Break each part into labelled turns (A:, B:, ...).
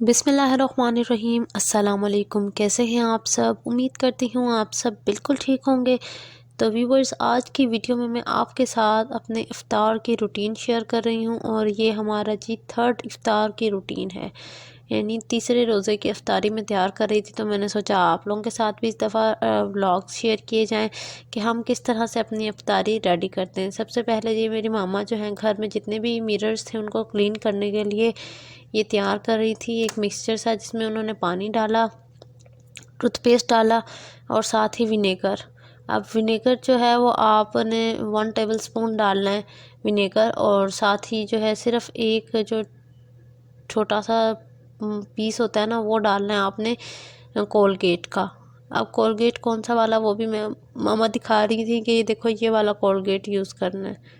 A: बिस्मिल्लाहिर्रहमानिर्रहीम। अस्सलाम वालेकुम। कैसे हैं आप सब? उम्मीद करती हूँ आप सब बिल्कुल ठीक होंगे। तो व्यूवर्स, आज की वीडियो में मैं आपके साथ अपने इफ़्तार की रूटीन शेयर कर रही हूँ और ये हमारा जी थर्ड इफ़्तार की रूटीन है, यानी तीसरे रोज़े की इफ़्तारी में तैयार कर रही थी। तो मैंने सोचा आप लोगों के साथ भी इस दफ़ा व्लॉग शेयर किए जाएं कि हम किस तरह से अपनी इफ़्तारी रेडी करते हैं। सबसे पहले जी मेरी मामा जो हैं घर में जितने भी मिरर्स थे उनको क्लीन करने के लिए ये तैयार कर रही थी एक मिक्सचर सा, जिसमें उन्होंने पानी डाला, टूथपेस्ट डाला और साथ ही विनेगर। अब विनेगर जो है वो आपने 1 टेबलस्पून डालना है विनेगर, और साथ ही जो है सिर्फ एक जो छोटा सा पीस होता है ना वो डालना है आपने कोलगेट का। अब कोलगेट कौन सा वाला वो भी मैं मामा दिखा रही थी कि ये देखो ये वाला कोलगेट यूज़ करना है।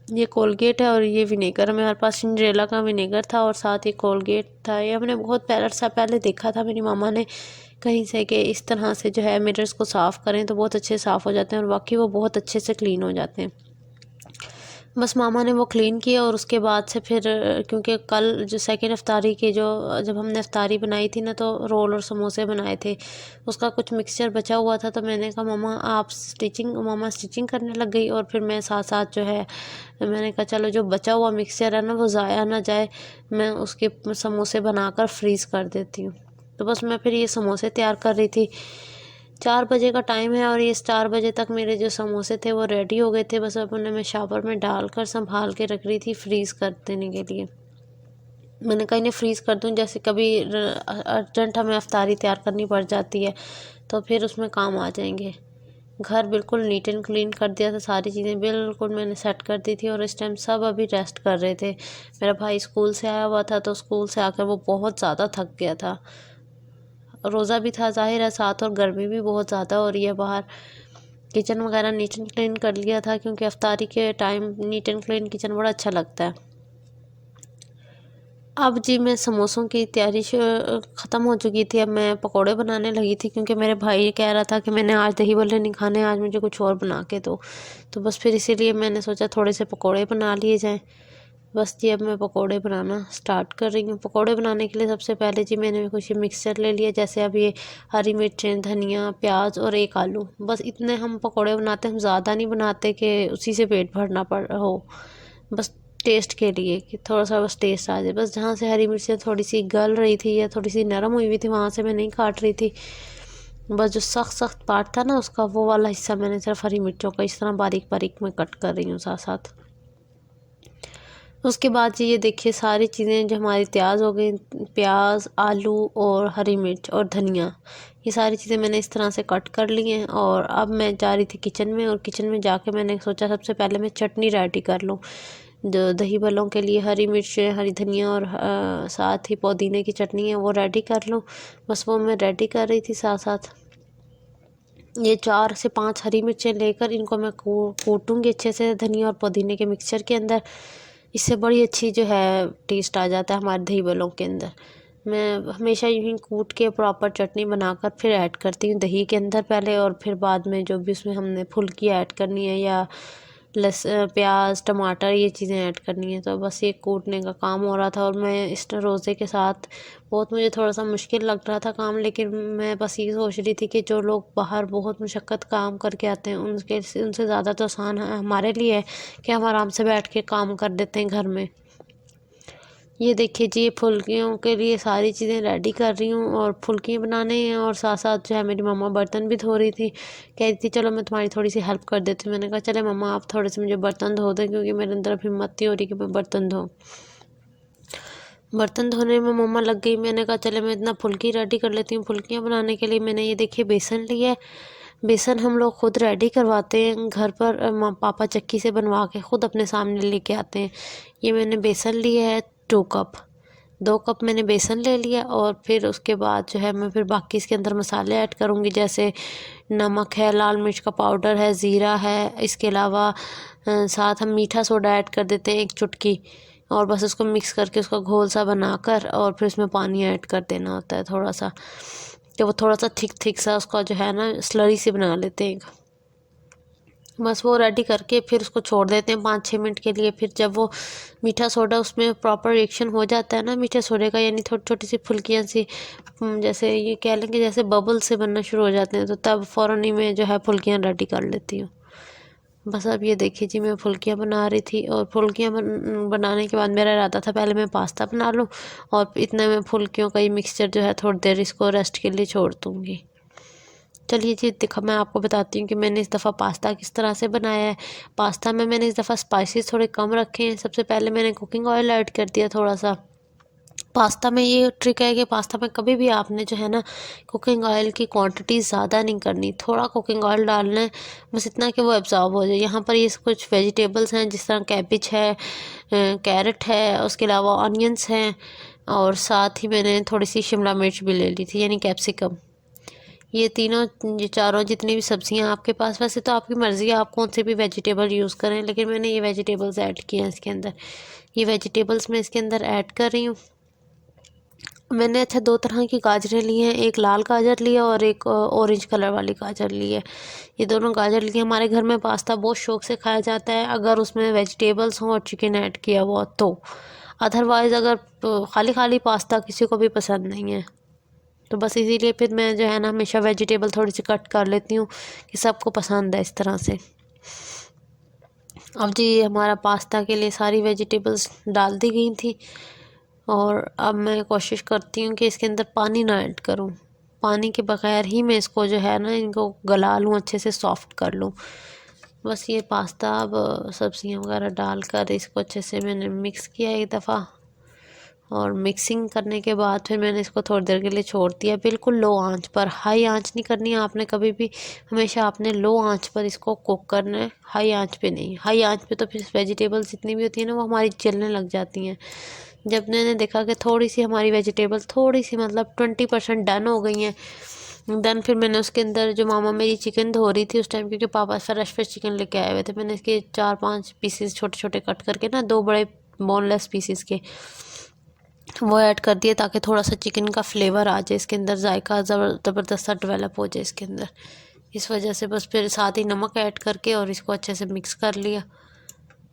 A: ये कोलगेट है और ये विनेगर, हमारे पास सिंड्रेला का विनेगर था और साथ ही कोलगेट था। ये हमने बहुत पहले देखा था मेरी मामा ने कहीं से कि इस तरह से जो है मिरर्स को साफ़ करें तो बहुत अच्छे साफ़ हो जाते हैं, और वाकई वो बहुत अच्छे से क्लीन हो जाते हैं। बस मामा ने वो क्लीन किया और उसके बाद से फिर क्योंकि कल जो सेकंड इफ्तारी की जब हमने इफ्तारी बनाई थी ना तो रोल और समोसे बनाए थे, उसका कुछ मिक्सचर बचा हुआ था। तो मैंने कहा मामा स्टिचिंग करने लग गई, और फिर मैं साथ साथ जो है मैंने कहा चलो जो बचा हुआ मिक्सचर है ना वो ज़ाया ना जाए, मैं उसके समोसे बनाकर फ्रीज़ कर देती हूँ। तो बस मैं फिर ये समोसे तैयार कर रही थी। 4 बजे का टाइम है और ये 4 बजे तक मेरे जो समोसे थे वो रेडी हो गए थे। बस अब उन्हें मैं शावर में डालकर संभाल के रख रही थी फ्रीज़ कर देने के लिए। मैंने कहा इन्हें फ्रीज़ कर दूँ, जैसे कभी अर्जेंट हमें अफ्तारी तैयार करनी पड़ जाती है तो फिर उसमें काम आ जाएंगे। घर बिल्कुल नीट एंड क्लीन कर दिया था, सारी चीज़ें बिल्कुल मैंने सेट कर दी थी, और इस टाइम सब अभी रेस्ट कर रहे थे। मेरा भाई स्कूल से आया हुआ था तो स्कूल से आकर वो बहुत ज़्यादा थक गया था। रोज़ा भी था ज़ाहिर है साथ, और गर्मी भी बहुत ज़्यादा हो रही है बाहर। किचन वगैरह नीट एंड क्लीन कर लिया था क्योंकि अफ्तारी के time neat and clean kitchen बड़ा अच्छा लगता है। अब जी मैं समोसों की तैयारी ख़त्म हो चुकी थी। अब मैं पकोड़े बनाने लगी थी क्योंकि मेरे भाई कह रहा था कि मैंने आज दही बल्ले नहीं खाने, आज मुझे कुछ और बना के दो। तो बस फिर इसीलिए मैंने सोचा थोड़े से पकोड़े बना लिए जाएं। बस जी अब मैं पकोड़े बनाना स्टार्ट कर रही हूँ। पकोड़े बनाने के लिए सबसे पहले जी मैंने कुछ मिक्सचर ले लिया, जैसे अब ये हरी मिर्चें, धनिया, प्याज और एक आलू। बस इतने हम पकोड़े बनाते हैं, हम ज़्यादा नहीं बनाते कि उसी से पेट भरना पड़ हो। बस टेस्ट के लिए कि थोड़ा सा बस टेस्ट आ जाए। बस जहाँ से हरी मिर्चें थोड़ी सी गल रही थी या थोड़ी सी नरम हुई हुई थी वहाँ से मैं नहीं काट रही थी। बस जो सख्त सख्त पार्ट था ना उसका वो वाला हिस्सा मैंने सिर्फ हरी मिर्चों का इस तरह बारीक बारीक में कट कर रही हूँ साथ साथ। उसके बाद जी ये देखिए सारी चीज़ें जो हमारी तैयार हो गई, प्याज, आलू और हरी मिर्च और धनिया, ये सारी चीज़ें मैंने इस तरह से कट कर ली हैं। और अब मैं जा रही थी किचन में, और किचन में जाके मैंने सोचा सबसे पहले मैं चटनी रेडी कर लूँ। जो दही बल्लों के लिए हरी मिर्च, हरी धनिया और साथ ही पुदीने की चटनी है वो रेडी कर लूँ। बस वो मैं रेडी कर रही थी साथ साथ। ये 4 से 5 हरी मिर्चें लेकर इनको मैं कूटूँगी अच्छे से धनिया और पुदीने के मिक्सचर के अंदर। इससे बड़ी अच्छी जो है टेस्ट आ जाता है हमारे दही बल्लों के अंदर। मैं हमेशा यूँ ही कूट के प्रॉपर चटनी बनाकर फिर ऐड करती हूँ दही के अंदर पहले, और फिर बाद में जो भी उसमें हमने फुल्की ऐड करनी है या प्याज, टमाटर ये चीज़ें ऐड करनी है। तो बस ये कूटने का काम हो रहा था, और मैं इस रोज़े के साथ बहुत मुझे थोड़ा सा मुश्किल लग रहा था काम, लेकिन मैं बस ये सोच रही थी कि जो लोग बाहर बहुत मुशक्क़त काम करके आते हैं उनसे ज़्यादा तो आसान हमारे लिए है कि हम आराम से बैठ के काम कर देते हैं घर में। ये देखिए जी, ये फुल्कियों के लिए सारी चीज़ें रेडी कर रही हूँ, और फुल्की बनाने हैं और साथ साथ जो है मेरी मम्मा बर्तन भी धो रही थी। कह रही थी चलो मैं तुम्हारी थोड़ी सी हेल्प कर देती हूँ। मैंने कहा चले मम्मा आप थोड़े से मुझे बर्तन धो दें, क्योंकि मेरे अंदर अभी हिम्मत नहीं हो रही कि मैं बर्तन धोऊँ। बर्तन धोने में मम्मा लग गई। मैंने कहा चले मैं इतना फुल्की रेडी कर लेती हूँ। फुल्कियाँ बनाने के लिए मैंने ये देखिए बेसन लिया है। बेसन हम लोग खुद रेडी करवाते हैं घर पर, पापा चक्की से बनवा के खुद अपने सामने लेके आते हैं। ये मैंने बेसन लिया है 2 कप। 2 कप मैंने बेसन ले लिया, और फिर उसके बाद जो है मैं फिर बाकी इसके अंदर मसाले ऐड करूँगी, जैसे नमक है, लाल मिर्च का पाउडर है, ज़ीरा है। इसके अलावा साथ हम मीठा सोडा ऐड कर देते हैं 1 चुटकी, और बस उसको मिक्स करके उसका घोल सा बनाकर और फिर उसमें पानी ऐड कर देना होता है थोड़ा सा, कि वो थोड़ा सा थिक थिक सा उसका जो है ना स्लरी सी बना लेते हैं। बस वो रेडी करके फिर उसको छोड़ देते हैं 5-6 मिनट के लिए। फिर जब वो मीठा सोडा उसमें प्रॉपर रिएक्शन हो जाता है ना मीठे सोडे का, यानी छोटी छोटी सी फुल्कियाँ सी जैसे ये कह लेंगे जैसे बबल से बनना शुरू हो जाते हैं, तो तब फ़ौरन ही मैं जो है फुल्कियाँ रेडी कर लेती हूँ। बस अब ये देखिए जी, मैं फुल्कियाँ बना रही थी और फुल्कियाँ बनाने के बाद मेरा इरादा था पहले मैं पास्ता बना लूँ और इतने में फुल्कियों का ये मिक्सचर जो है थोड़ी देर इसको रेस्ट के लिए छोड़ दूँगी। चलिए जी, देखो मैं आपको बताती हूँ कि मैंने इस दफ़ा पास्ता किस तरह से बनाया है। पास्ता में मैंने इस दफ़ा स्पाइसेस थोड़े कम रखे हैं। सबसे पहले मैंने कुकिंग ऑयल ऐड कर दिया थोड़ा सा। पास्ता में ये ट्रिक है कि पास्ता में कभी भी आपने जो है ना कुकिंग ऑयल की क्वांटिटी ज़्यादा नहीं करनी, थोड़ा कुकिंग ऑयल डालना है, बस इतना कि वो एब्जॉर्ब हो जाए। यहाँ पर ये कुछ वेजिटेबल्स हैं जिस तरह कैबिज है, कैरेट है, उसके अलावा ऑनियंस हैं और साथ ही मैंने थोड़ी सी शिमला मिर्च भी ले ली थी यानी कैप्सिकम। ये तीनों ये चारों जितनी भी सब्जियां आपके पास, वैसे तो आपकी मर्ज़ी है आप कौन से भी वेजिटेबल यूज़ करें, लेकिन मैंने ये वेजिटेबल्स ऐड किए हैं इसके अंदर। ये वेजिटेबल्स मैं इसके अंदर ऐड कर रही हूँ। मैंने अच्छा 2 तरह की गाजरें ली हैं, एक लाल गाजर लिया और एक ऑरेंज कलर वाली गाजर ली है। ये दोनों गाजर लिए। हमारे घर में पास्ता बहुत शौक से खाया जाता है अगर उसमें वेजिटेबल्स हों और चिकन ऐड किया हुआ तो। अदरवाइज़ अगर खाली खाली पास्ता किसी को भी पसंद नहीं है, तो बस इसीलिए फिर मैं जो है ना हमेशा वेजिटेबल थोड़ी सी कट कर लेती हूँ कि सबको पसंद है इस तरह से। अब जी हमारा पास्ता के लिए सारी वेजिटेबल्स डाल दी गई थी और अब मैं कोशिश करती हूँ कि इसके अंदर पानी ना ऐड करूँ। पानी के बगैर ही मैं इसको जो है ना इनको गला लूँ, अच्छे से सॉफ्ट कर लूँ। बस ये पास्ता अब सब्जियाँ वगैरह डालकर इसको अच्छे से मैंने मिक्स किया एक दफ़ा और मिक्सिंग करने के बाद फिर मैंने इसको थोड़ी देर के लिए छोड़ दिया बिल्कुल लो आंच पर। हाई आंच नहीं करनी है आपने कभी भी, हमेशा आपने लो आंच पर इसको कुक करना है, हाई आंच पे नहीं। हाई आंच पे तो फिर वेजिटेबल्स जितनी भी होती है ना वो हमारी जलने लग जाती हैं। जब मैंने देखा कि थोड़ी सी हमारी वेजिटेबल थोड़ी सी मतलब 20% डन हो गई हैं, देन फिर मैंने उसके अंदर जो मामा मेरी चिकन धो रही थी उस टाइम, क्योंकि पापा फ्रेश चिकन लेके आए हुए थे, मैंने इसके 4-5 पीसेस छोटे छोटे कट करके ना 2 बड़े बोनलेस पीसेस के वो ऐड कर दिए ताकि थोड़ा सा चिकन का फ्लेवर आ जाए इसके अंदर, जायका ज़बरदस्त सा डेवलप हो जाए इसके अंदर। इस वजह से बस फिर साथ ही नमक ऐड करके और इसको अच्छे से मिक्स कर लिया।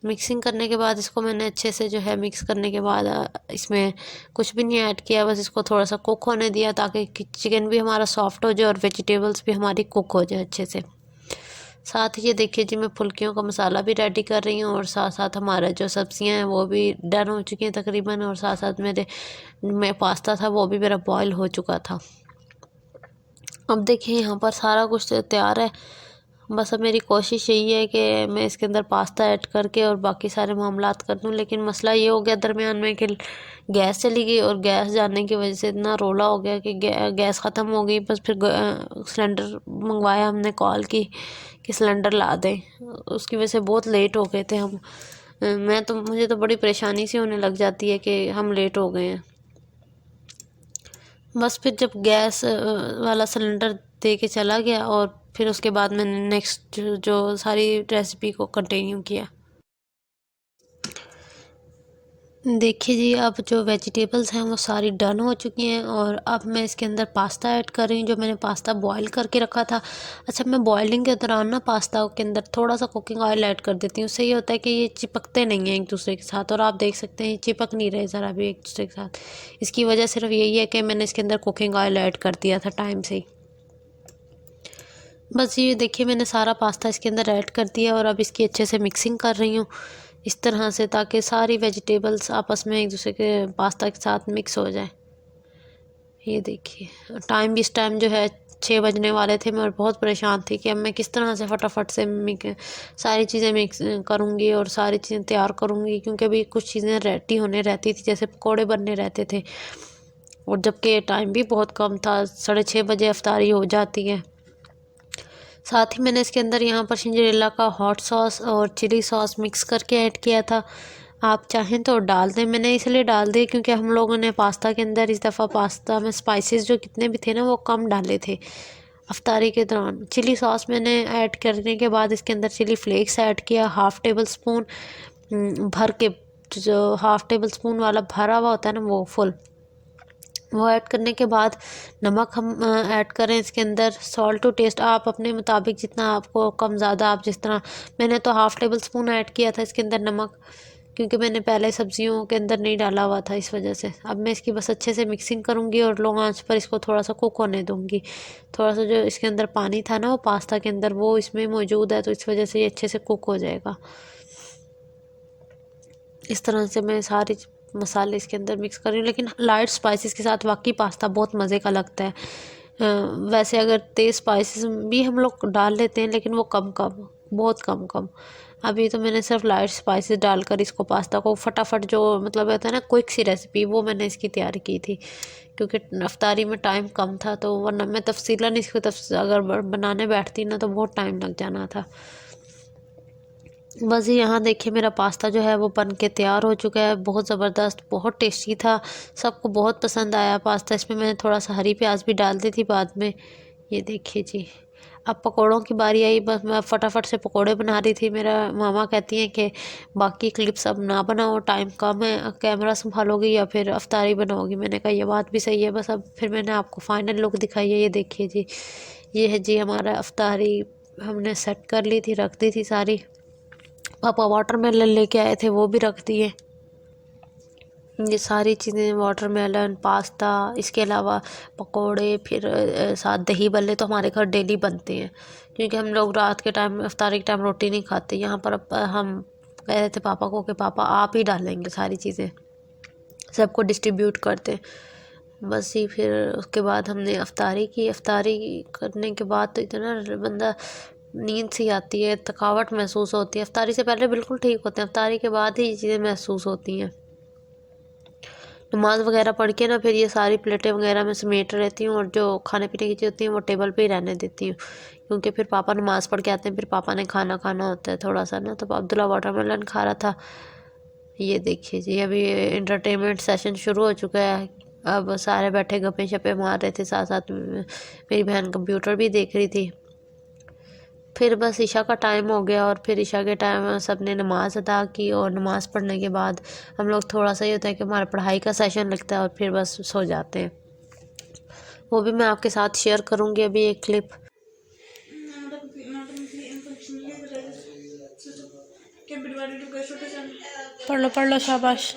A: मिक्सिंग करने के बाद इसको मैंने अच्छे से जो है मिक्स करने के बाद इसमें कुछ भी नहीं ऐड किया, बस इसको थोड़ा सा कुक होने दिया ताकि चिकन भी हमारा सॉफ्ट हो जाए और वेजिटेबल्स भी हमारी कुक हो जाए अच्छे से। साथ ही ये देखिए जी मैं फुल्कियों का मसाला भी रेडी कर रही हूँ और साथ साथ हमारा जो सब्जियां हैं वो भी डन हो चुकी हैं तकरीबन, और साथ साथ मैं पास्ता था वो भी मेरा बॉयल हो चुका था। अब देखिए यहाँ पर सारा कुछ तैयार है, बस अब मेरी कोशिश यही है कि मैं इसके अंदर पास्ता ऐड करके और बाकी सारे मामलात कर दूँ। लेकिन मसला ये हो गया दरमियान में कि गैस चली गई और गैस जाने की वजह से इतना रोला हो गया कि गैस ख़त्म हो गई। बस फिर सिलेंडर मंगवाया हमने, कॉल की कि सिलेंडर ला दें, उसकी वजह से बहुत लेट हो गए थे हम। मुझे तो बड़ी परेशानी सी होने लग जाती है कि हम लेट हो गए हैं। बस फिर जब गैस वाला सिलेंडर दे के चला गया और फिर उसके बाद मैंने नेक्स्ट जो सारी रेसिपी को कंटिन्यू किया। देखिए जी अब जो वेजिटेबल्स हैं वो सारी डन हो चुकी हैं और अब मैं इसके अंदर पास्ता ऐड कर रही हूँ, जो मैंने पास्ता बॉईल करके रखा था। अच्छा, मैं बॉइलिंग के दौरान ना पास्ता के अंदर थोड़ा सा कुकिंग ऑयल ऐड कर देती हूँ, उससे ये होता है कि ये चिपकते नहीं हैं एक दूसरे के साथ, और आप देख सकते हैं चिपक नहीं रहे ज़रा भी एक दूसरे के साथ। इसकी वजह सिर्फ यही है कि मैंने इसके अंदर कुकिंग ऑयल ऐड कर दिया था टाइम से ही। बस ये देखिए मैंने सारा पास्ता इसके अंदर ऐड कर दिया और अब इसकी अच्छे से मिक्सिंग कर रही हूँ इस तरह से, ताकि सारी वेजिटेबल्स आपस में एक दूसरे के पास्ता के साथ मिक्स हो जाए। ये देखिए टाइम भी इस टाइम जो है 6 बजने वाले थे, मैं और बहुत परेशान थी कि अब मैं किस तरह से फटाफट से सारी चीज़ें मिक्स करूँगी और सारी चीज़ें तैयार करूँगी, क्योंकि अभी कुछ चीज़ें रेडी होने रहती थी, जैसे पकौड़े बनने रहते थे, और जबकि टाइम भी बहुत कम था, 6:30 बजे अफ्तारी हो जाती है। साथ ही मैंने इसके अंदर यहाँ पर सिंड्रेला का हॉट सॉस और चिली सॉस मिक्स करके ऐड किया था। आप चाहें तो डाल दें, मैंने इसलिए डाल दी क्योंकि हम लोगों ने पास्ता के अंदर इस दफ़ा पास्ता में स्पाइसेस जो कितने भी थे ना वो कम डाले थे अफ्तारी के दौरान। चिली सॉस मैंने ऐड करने के बाद इसके अंदर चिली फ्लेक्स ऐड किया, हाफ़ टेबल स्पून भर के, जो हाफ़ टेबल स्पून वाला भरा हुआ होता है ना वो फुल, वो ऐड करने के बाद नमक हम ऐड करें इसके अंदर। सॉल्ट टू टेस्ट, आप अपने मुताबिक जितना आपको कम ज़्यादा, आप जिस तरह, मैंने तो हाफ़ टेबल स्पून ऐड किया था इसके अंदर नमक, क्योंकि मैंने पहले सब्जियों के अंदर नहीं डाला हुआ था, इस वजह से। अब मैं इसकी बस अच्छे से मिक्सिंग करूँगी और लो आंच पर इसको थोड़ा सा कुक होने दूँगी। थोड़ा सा जो इसके अंदर पानी था ना वो पास्ता के अंदर, वो इसमें मौजूद है, तो इस वजह से ये अच्छे से कुक हो जाएगा। इस तरह से मैं सारी मसाले इसके अंदर मिक्स कर रही हूँ, लेकिन लाइट स्पाइसेस के साथ वाकई पास्ता बहुत मज़े का लगता है। वैसे अगर तेज़ स्पाइसेस भी हम लोग डाल लेते हैं, लेकिन वो कम कम, बहुत कम कम। अभी तो मैंने सिर्फ लाइट स्पाइसेस डालकर इसको पास्ता को फटाफट, जो मतलब होता है ना क्विक सी रेसिपी, वो मैंने इसकी तैयारी की थी, क्योंकि अफ्तारी में टाइम कम था, तो वरना मैं तफसीलन इसको अगर बनाने बैठती ना तो बहुत टाइम लग जाना था। बस यहाँ देखिए मेरा पास्ता जो है वो बन के तैयार हो चुका है। बहुत ज़बरदस्त, बहुत टेस्टी था, सबको बहुत पसंद आया पास्ता। इसमें मैंने थोड़ा सा हरी प्याज भी डाल दी थी बाद में। ये देखिए जी, अब पकोड़ों की बारी आई। बस मैं फटाफट से पकोड़े बना रही थी। मेरा मामा कहती हैं कि बाकी क्लिप्स अब ना बनाओ, टाइम कम है, कैमरा संभालोगी या फिर अफ्तारी बनाओगी। मैंने कहा ये बात भी सही है। बस अब फिर मैंने आपको फाइनल लुक दिखाई है। ये देखिए जी, ये है जी हमारा अफ्तारी, हमने सेट कर ली थी, रख दी थी सारी। पापा वाटरमेलन लेके आए थे, वो भी रख दिए। ये सारी चीज़ें, वाटरमेलन, पास्ता, इसके अलावा पकोड़े, फिर साथ दही बल्ले तो हमारे घर डेली बनते हैं, क्योंकि हम लोग रात के टाइम इफ्तारी के टाइम रोटी नहीं खाते। यहाँ पर अब हम कह रहे थे पापा को कि पापा आप ही डालेंगे सारी चीज़ें, सबको डिस्ट्रीब्यूट करते। बस ही फिर उसके बाद हमने अफ्तारी की। अफ्तारी करने के बाद तो इतना बंदा नींद सी आती है, थकावट महसूस होती है। अफ्तारी से पहले बिल्कुल ठीक होते हैं, अफ्तारी के बाद ही ये चीज़ें महसूस होती हैं। नमाज वगैरह पढ़ के ना फिर ये सारी प्लेटें वगैरह मैं समेट रहती हूँ, और जो खाने पीने की चीज़ होती हैं वो टेबल पे ही रहने देती हूँ, क्योंकि फिर पापा नमाज़ पढ़ के आते हैं, फिर पापा ने खाना खाना होता है थोड़ा सा ना। तो अब्दुल्ला वाटरमेलन खा रहा था। ये देखिए जी, अभी इंटरटेनमेंट सेशन शुरू हो चुका है। अब सारे बैठे गप्पे शप्पे मार रहे थे, साथ साथ मेरी बहन कंप्यूटर भी देख रही थी। फिर बस ईशा का टाइम हो गया, और फिर ईशा के टाइम सब ने नमाज़ अदा की, और नमाज़ पढ़ने के बाद हम लोग थोड़ा सा ये होता है कि हमारा पढ़ाई का सेशन लगता है, और फिर बस सो जाते हैं। वो भी मैं आपके साथ शेयर करूँगी अभी एक क्लिप। पढ़ लो शाबाश।